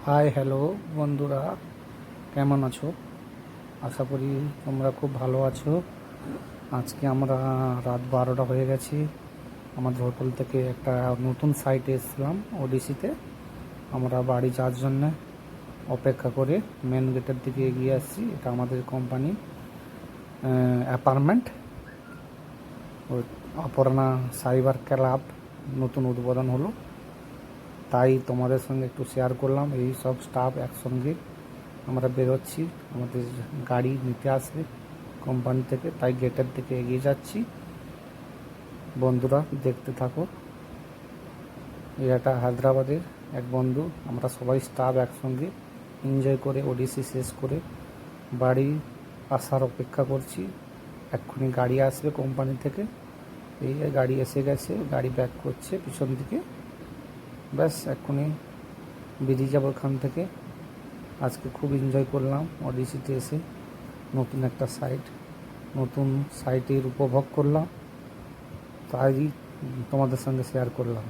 Hi hello বন্ধুরা, কেমন আছো? আশা করি তোমরা খুব ভালো আছো। আজকে আমরা রাত 12টা হয়ে গেছি। আমাদের হোটেল থেকে একটা নতুন সাইটে এসেছিলাম ওডিসিতে। আমরা বাড়ি যাওয়ার জন্য অপেক্ষা করে মেন গেটের দিকে এগিয়ে আসছি। এটা আমাদের company apartment Aparna cyber club নতুন উদ্বোধন হলো, তাই তোমাদের সঙ্গে একটু শেয়ার করলাম। এই সব স্টাফ একসঙ্গে আমরা বেরোচ্ছি, আমাদের গাড়ি নিতে আসবে কোম্পানি থেকে, তাই গেটের দিকে এগিয়ে যাচ্ছি। বন্ধুরা দেখতে থাকো। এটা হায়দ্রাবাদের এক বন্ধু, আমরা সবাই স্টাফ একসঙ্গে এনজয় করে ওডিসি শেষ করে বাড়ি আসার অপেক্ষা করছি। এক্ষুনি গাড়ি আসবে কোম্পানি থেকে। এই গাড়ি এসে গেছে, গাড়ি ব্যাক করছে পিছন দিকে। ব্যাস এক্ষুনি বেরিয়ে যাবো এখান থেকে। আজকে খুব এনজয় করলাম ওডিসিতে এসে, নতুন একটা সাইট, নতুন সাইটের উপভোগ করলাম, তাই তোমাদের সঙ্গে শেয়ার করলাম।